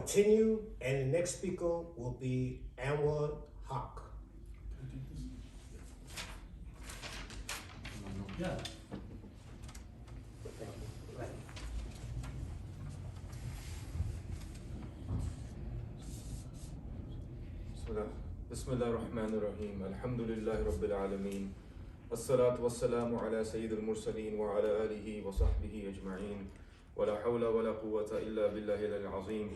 continue, and the next speaker will be Anwarul Huk. Yeah. بسم الله الرحمن الرحيم الحمد لله رب العالمين والصلاة والسلام على سيد المرسلين وعلى آله وصحبه أجمعين ولا حول ولا قوة إلا بالله العظيم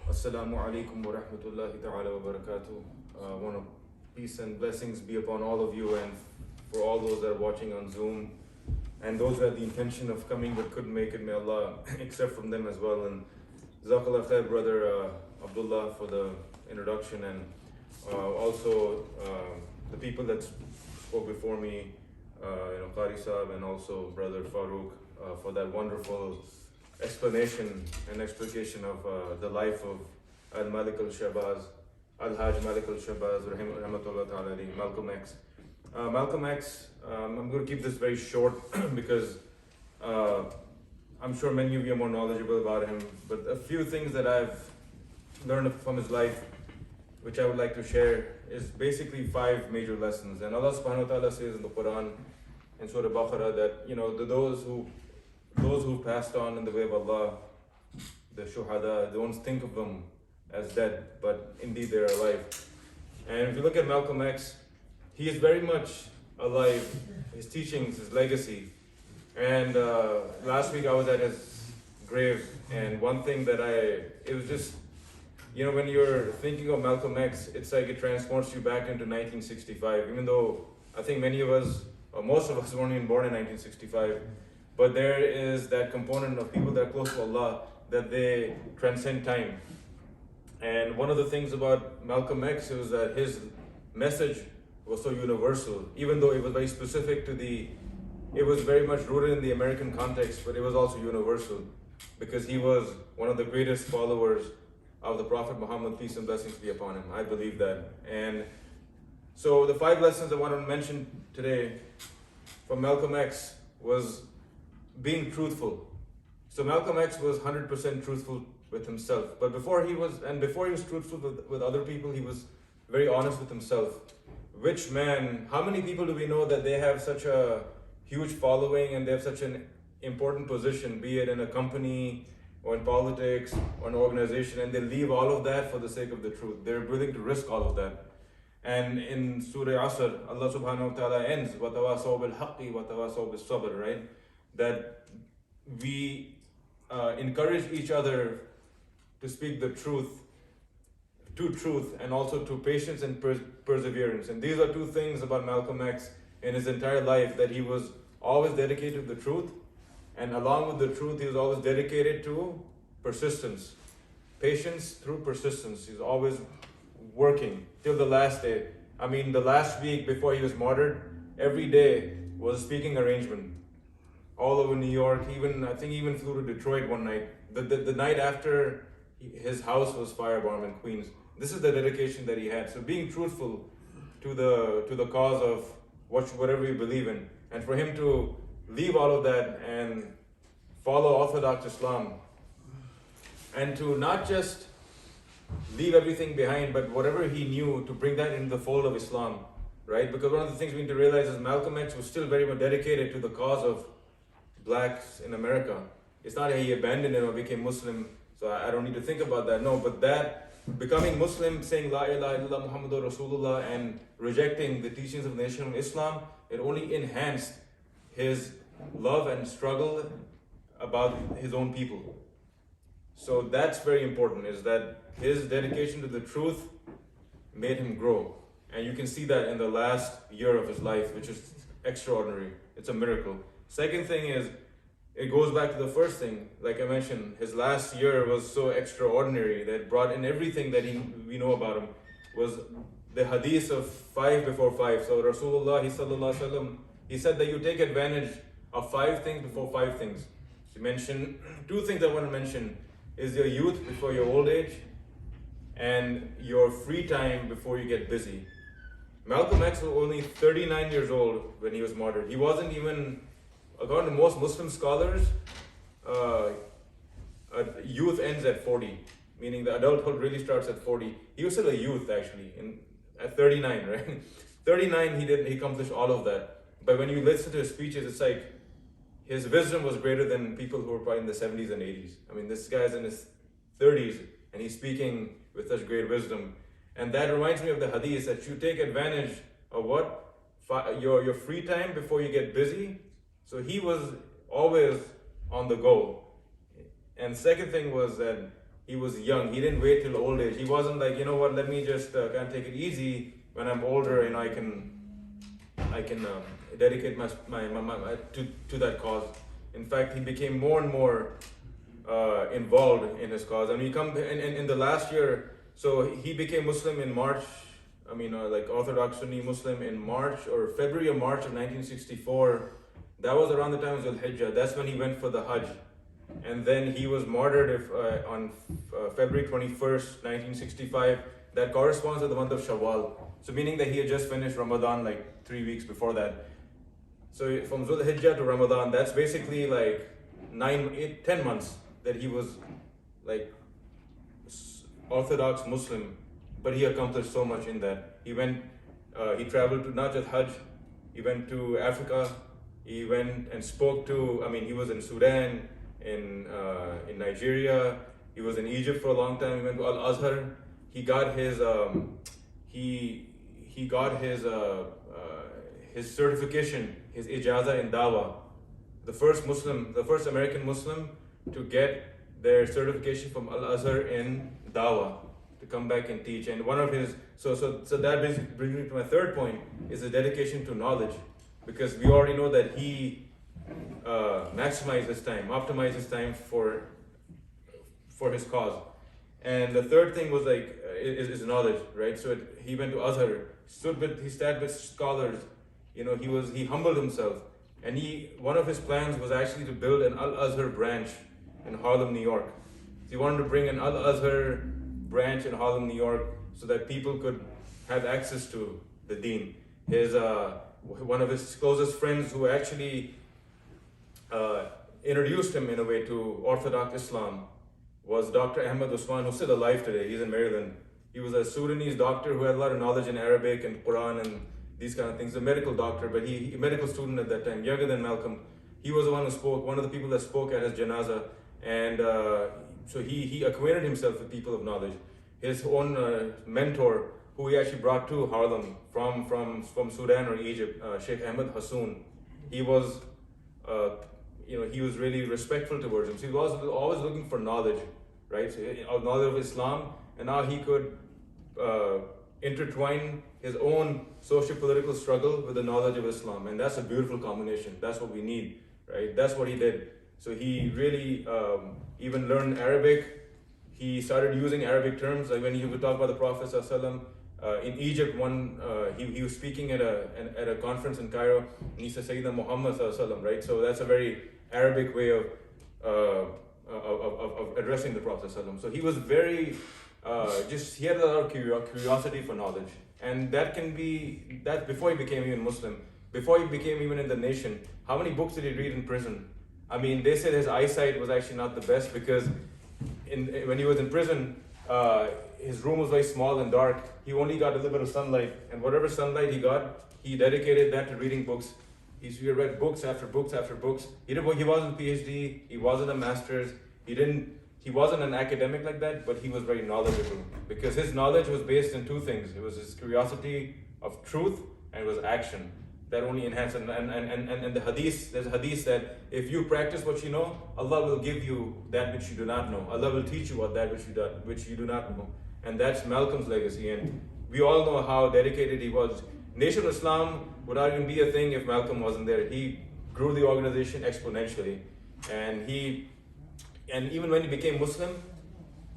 السلام عليكم ورحمة الله تعالى وبركاته. One of peace and blessings be upon all of you and for all those that are watching on Zoom and those who had the intention of coming but couldn't make it. May Allah accept from them as well. And Jazakallah khair, brother Abdullah, for the introduction, and also the people that spoke before me, Qari Saab, and also brother Farooq, for that wonderful explanation and explication of the life of Al-Malik al-Shabazz, Al-Hajj Malik al-Shabazz, rahmatullah ta'ala, Malcolm X. Malcolm X, I'm going to keep this very short because I'm sure many of you are more knowledgeable about him, but a few things that I've learned from his life, which I would like to share, is basically 5 major lessons. And Allah subhanahu wa ta'ala says in the Quran, in Surah Baqarah, that those who passed on in the way of Allah, the shuhada, don't think of them as dead, but indeed they're alive. And if you look at Malcolm X, he is very much alive. His teachings, his legacy. And last week I was at his grave, and one thing that it was just, when you're thinking of Malcolm X, it's like it transports you back into 1965, even though I think many of us, or most of us, weren't even born in 1965. But there is that component of people that are close to Allah, that they transcend time. And one of the things about Malcolm X was that his message was so universal, even though it was very specific it was very much rooted in the American context, but it was also universal, because he was one of the greatest followers of the Prophet Muhammad, peace and blessings be upon him. I believe that. And so the 5 lessons I want to mention today from Malcolm X was being truthful. So Malcolm X was 100% truthful with himself, but before he was truthful with other people, he was very honest with himself. Which man, how many people do we know that they have such a huge following and they have such an important position, be it in a company or in politics or an organization, and they leave all of that for the sake of the truth? They're willing to risk all of that. And in Surah Asr, Allah subhanahu wa ta'ala ends, وَتَوَاسَوْا بِالْحَقِّ وَتَوَاسَوْا بِالصَّبْرِ, right? That we encourage each other to speak the truth, and also to patience and perseverance. And these are 2 things about Malcolm X in his entire life, that he was always dedicated to the truth, and along with the truth, he was always dedicated to persistence. Patience through persistence. He's always working till the last day. I mean, the last week before he was martyred, every day was a speaking arrangement. All over New York, I think he even flew to Detroit one night. The night after his house was firebombed in Queens. This is the dedication that he had. So being truthful to the cause of whatever you believe in, and for him to leave all of that and follow Orthodox Islam, and to not just leave everything behind, but whatever he knew, to bring that into the fold of Islam, right? Because one of the things we need to realize is Malcolm X was still very much dedicated to the cause of blacks in America. It's not that he abandoned it or became Muslim, so I don't need to think about that. No, but that becoming Muslim, saying La ilaha illallah Muhammadur Rasulullah, and rejecting the teachings of the nation of Islam, it only enhanced his love and struggle about his own people. So that's very important, is that his dedication to the truth made him grow. And you can see that in the last year of his life, which is extraordinary. It's a miracle. Second thing is, it goes back to the first thing. Like I mentioned, his last year was so extraordinary that brought in everything that we know about him. Was the hadith of 5 before 5. So Rasulullah sallallahu alaihi wasallam, he said that you take advantage of 5 things before 5 things. He mentioned 2 things I want to mention is your youth before your old age, and your free time before you get busy. Malcolm X was only 39 years old when he was martyred. He wasn't even, according to most Muslim scholars, youth ends at 40. meaning the adulthood really starts at 40. He was still a youth actually, at 39, right? 39, he accomplished all of that. But when you listen to his speeches, it's like his wisdom was greater than people who were probably in the 70s and 80s. I mean, this guy's in his 30s and he's speaking with such great wisdom. And that reminds me of the hadith that you take advantage of what? Your free time before you get busy. So he was always on the go. And second thing was that he was young. He didn't wait till old age. He wasn't like, you know what, let me just kind of take it easy when I'm older and I can dedicate my to that cause. In fact, he became more and more involved in his cause. And he come in the last year, so he became Muslim in March. I mean, like Orthodox Sunni Muslim in March or February or March of 1964. That was around the time of Dhul Hijjah. That's when he went for the Hajj. And then he was martyred on February 21st, 1965. That corresponds to the month of Shawwal. So meaning that he had just finished Ramadan like 3 weeks before that. So from Dhul Hijjah to Ramadan, that's basically like 10 months that he was like Orthodox Muslim. But he accomplished so much in that. He traveled to not just Hajj, he went to Africa, he went and spoke to, he was in Sudan, in Nigeria, he was in Egypt for a long time, he went to Al-Azhar, he got his his certification, his ijaza in Dawah, the first American Muslim to get their certification from Al-Azhar in Dawah, to come back and teach. And one of his, so that brings me to my third point, is the dedication to knowledge, because we already know that he optimized his time for his cause. And the third thing was is knowledge, right? So he went to Azhar, he sat with scholars, he humbled himself, and one of his plans was actually to build an Al-Azhar branch in Harlem, New York. So he wanted to bring an Al-Azhar branch in Harlem, New York, so that people could have access to the Deen. One of his closest friends who actually introduced him in a way to Orthodox Islam was Dr. Ahmad Usman, who's still alive today. He's in Maryland. He was a Sudanese doctor who had a lot of knowledge in Arabic and Quran and these kind of things. A medical doctor, but a medical student at that time, younger than Malcolm. He was the one who spoke, one of the people that spoke at his janazah. And so he acquainted himself with people of knowledge. His own mentor, who he actually brought to Harlem from Sudan or Egypt, Sheikh Ahmed Hassoun, he was really respectful towards him. So he was always looking for knowledge, right? So, knowledge of Islam, and now he could intertwine his own socio-political struggle with the knowledge of Islam, and that's a beautiful combination. That's what we need, right? That's what he did. So he really even learned Arabic. He started using Arabic terms, like when he would talk about the Prophet ﷺ, in Egypt. He was speaking at a conference in Cairo, and he said Sayyidina Muhammad ﷺ, right? So that's a very Arabic way of addressing the Prophet ﷺ. So he was very he had a lot of curiosity for knowledge, and that before he became even Muslim, before he became even in the nation. How many books did he read in prison? They said his eyesight was actually not the best, because when he was in prison, his room was very small and dark. He only got a little bit of sunlight, and whatever sunlight he got, he dedicated that to reading books. He read books after books after books. He wasn't PhD, he wasn't a master's, he wasn't an academic like that, but he was very knowledgeable, because his knowledge was based in two things. It was his curiosity of truth, and it was action. That only enhanced, and the hadith, there's a hadith that if you practice what you know, Allah will give you that which you do not know. Allah will teach you what that which you do not know. And that's Malcolm's legacy, and we all know how dedicated he was. Nation of Islam would not even be a thing if Malcolm wasn't there. He grew the organization exponentially, and even when he became Muslim,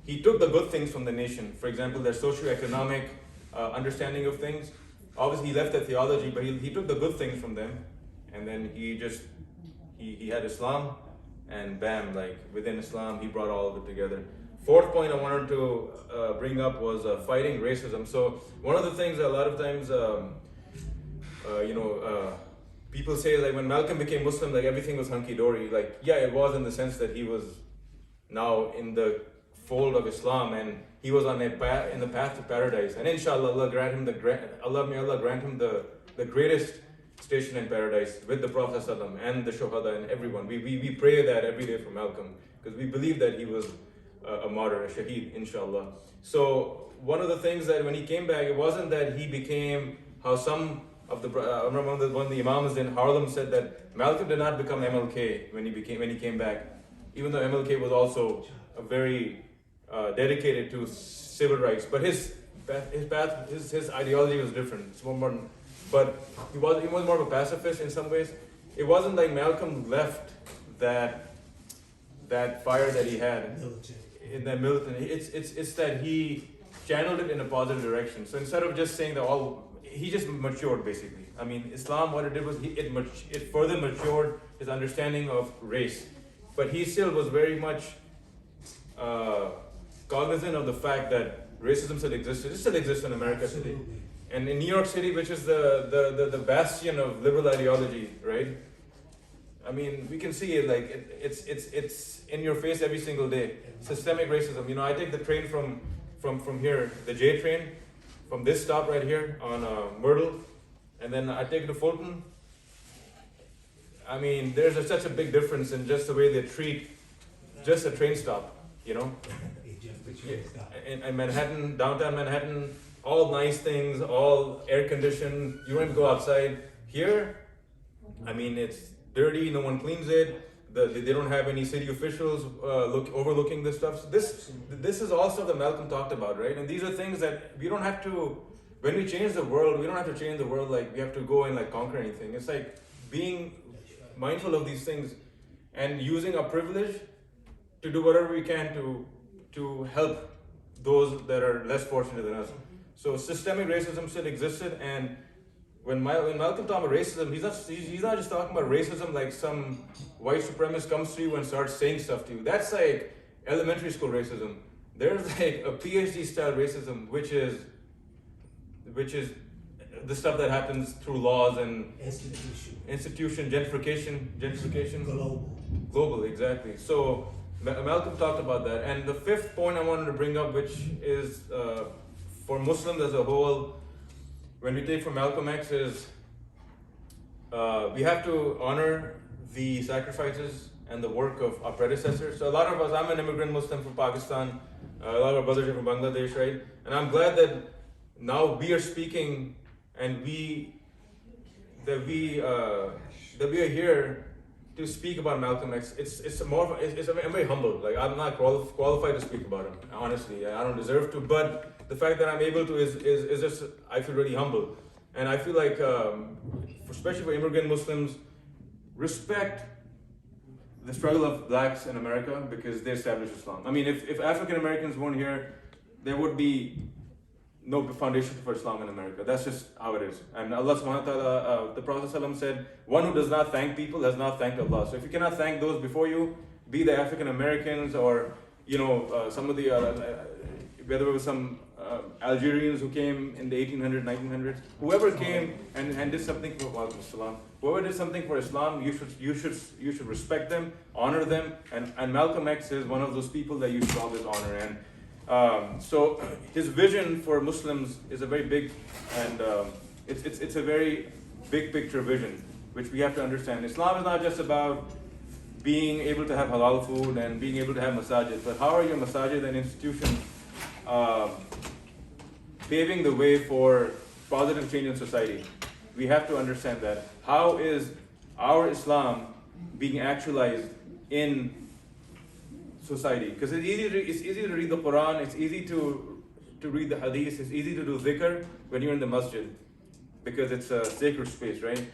he took the good things from the nation. For example, their socio-economic understanding of things. Obviously, he left the theology, but he took the good things from them, and then he had Islam, and bam, like within Islam, he brought all of it together. Fourth point I wanted to bring up was fighting racism. So one of the things that a lot of times, people say, like, when Malcolm became Muslim, like everything was hunky dory. Like, yeah, it was in the sense that he was now in the fold of Islam, and he was on in the path to paradise. And inshallah, Allah grant him may Allah grant him the greatest station in paradise with the Prophet ﷺ and the Shuhada and everyone. We pray that every day for Malcolm, because we believe that he was a martyr, a shaheed, inshallah. So one of the things that when he came back, it wasn't that he became how some of the I remember one of the Imams in Harlem said that Malcolm did not become MLK when he came back, even though MLK was also a very dedicated to civil rights, but his ideology was different. It's more modern, but he was more of a pacifist in some ways. It wasn't like Malcolm left that fire that he had in that militant. It's that he channeled it in a positive direction. So instead of just saying that he just matured basically. I mean, Islam, what it did was it further matured his understanding of race, but he still was very much cognizant of the fact that racism still existed. It still exists in America today, and in New York City, which is the bastion of liberal ideology, right? I mean, we can see it like it's in your face every single day. Systemic racism. You know, I take the train from here, the J train, from this stop right here on Myrtle, and then I take it to Fulton. I mean, there's such a big difference in just the way they treat just a train stop, you know? In Manhattan, downtown Manhattan, all nice things, all air conditioned, you don't even go outside. Here, I mean, it's dirty, no one cleans it, they don't have any city officials overlooking this stuff. So this is all stuff that Malcolm talked about, right? And these are things that we don't have to, when we change the world, we don't have to change the world like we have to go and like conquer anything. It's like being mindful of these things and using our privilege to do whatever we can to help those that are less fortunate than us. So systemic racism still existed, and when Malcolm talked about racism, he's not just talking about racism like some white supremacist comes to you and starts saying stuff to you. That's like elementary school racism. There's like a PhD style racism, which is the stuff that happens through laws and institution gentrification, global, exactly. So Malcolm talked about that. And the fifth point I wanted to bring up, which is for Muslims as a whole, when we take from Malcolm X, is we have to honor the sacrifices and the work of our predecessors. So a lot of us, I'm an immigrant Muslim from Pakistan, a lot of our brothers are from Bangladesh, right? And I'm glad that now we are speaking and that we are here to speak about Malcolm X. I'm very humble. Like, I'm not qualified to speak about him. Honestly, I don't deserve to. But the fact that I'm able to is just, I feel really humble, and I feel like, especially for immigrant Muslims, respect the struggle of blacks in America because they established Islam. I mean, if African Americans weren't here, there would be no foundation for Islam in America. That's just how it is. And Allah subhanahu wa ta'ala, the Prophet ﷺ said, one who does not thank people has not thanked Allah. So if you cannot thank those before you, be the African Americans or, some of the, whether it was some Algerians who came in the 1800s, 1900s, whoever came and did something for Islam, whoever did something for Islam, you should respect them, honor them, and Malcolm X is one of those people that you should always honor. And so his vision for Muslims is a very big, and it's a very big picture vision, which we have to understand. Islam is not just about being able to have halal food and being able to have masajid, but how are your masajid and institutions paving the way for positive change in society? We have to understand that. How is our Islam being actualized in society? Because it's easy to read the Quran, it's easy to read the Hadith, it's easy to do dhikr when you're in the masjid because it's a sacred space, right?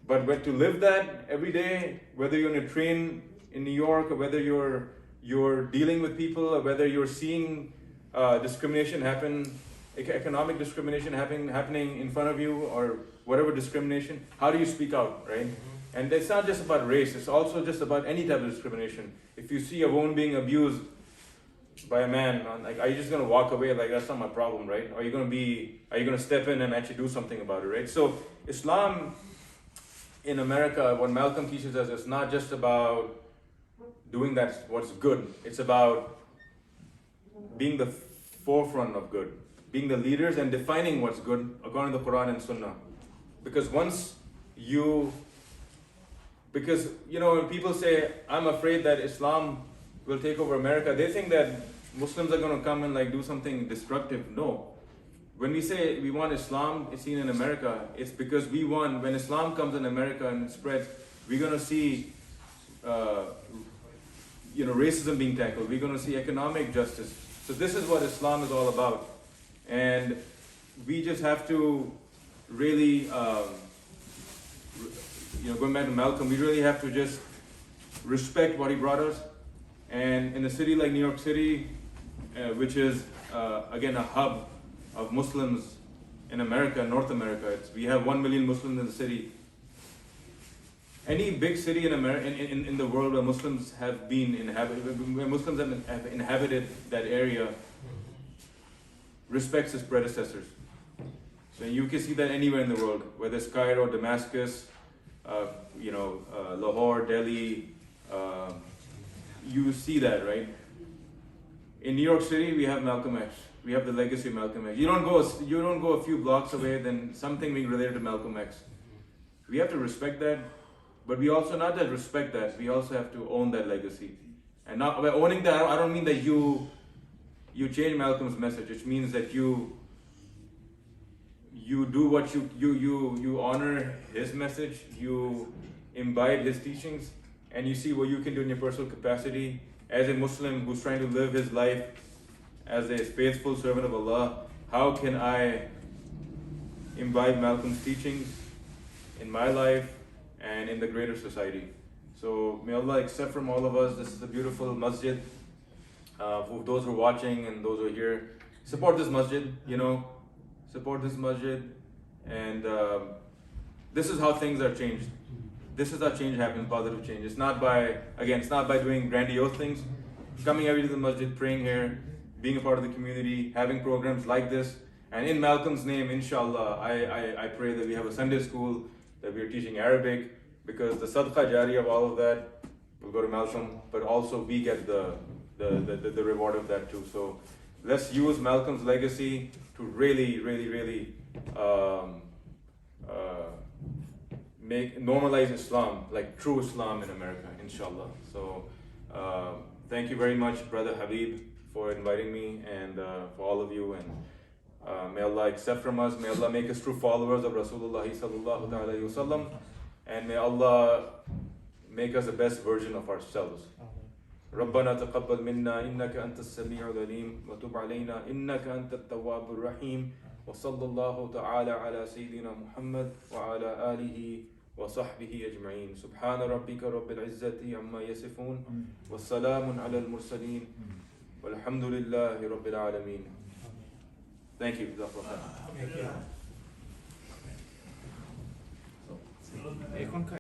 But to live that every day, whether you're in a train in New York or whether you're dealing with people or whether you're seeing discrimination happen, economic discrimination happening in front of you or whatever discrimination, how do you speak out, right? And it's not just about race, it's also just about any type of discrimination. If you see a woman being abused by a man, are you just gonna walk away like that's not my problem, right? Are you gonna step in and actually do something about it, right? So Islam in America, what Malcolm teaches us, is not just about doing what's good. It's about being the forefront of good, being the leaders and defining what's good according to the Quran and Sunnah. Because when people say, I'm afraid that Islam will take over America, they think that Muslims are going to come and do something destructive. No. When we say we want Islam seen in America, it's because we want, when Islam comes in America and spreads, we're going to see racism being tackled. We're going to see economic justice. So this is what Islam is all about. And we just have to really, going back to Malcolm, we really have to just respect what he brought us. And in a city like New York City, which is, again, a hub of Muslims in America, North America, we have 1 million Muslims in the city. Any big city in America, in the world where Muslims have been have inhabited that area, respects its predecessors. So you can see that anywhere in the world, whether it's Cairo, Damascus, Lahore, Delhi, you see that, right? In New York City, we have Malcolm X. We have the legacy of Malcolm X. You don't go a few blocks away, then something being related to Malcolm X. We have to respect that, but we also not just respect that. We also have to own that legacy. And not by owning that, I don't mean that you change Malcolm's message. It means that you do what you honor his message, you imbibe his teachings, and you see what you can do in your personal capacity as a Muslim who's trying to live his life as a faithful servant of Allah. How can I imbibe Malcolm's teachings in my life and in the greater society? So may Allah accept from all of us. This is a beautiful masjid. For those who are watching and those who are here, support this masjid, support this masjid. And this is how things are changed. This is how change happens, positive change. It's not by doing grandiose things. Coming every day to the masjid, praying here, being a part of the community, having programs like this. And in Malcolm's name, inshallah, I pray that we have a Sunday school, that we are teaching Arabic, because the sadaqah jari of all of that will go to Malcolm, but also we get the reward of that too. So let's use Malcolm's legacy to really, really, really normalize Islam, like true Islam in America, inshallah. So thank you very much, Brother Habib, for inviting me, and for all of you, and may Allah accept from us. May Allah make us true followers of Rasulullah sallallahu alaihi wasallam, and may Allah make us the best version of ourselves. ربنا تقبل منا إنك أنت السميع العليم وتب علينا إنك أنت التواب الرحيم وصلى الله تعالى على سيدنا محمد وعلى آله وصحبه أجمعين سبحان ربك رب العزة عما يصفون والسلام على المرسلين والحمد لله رب العالمين. Thank you. Thank you.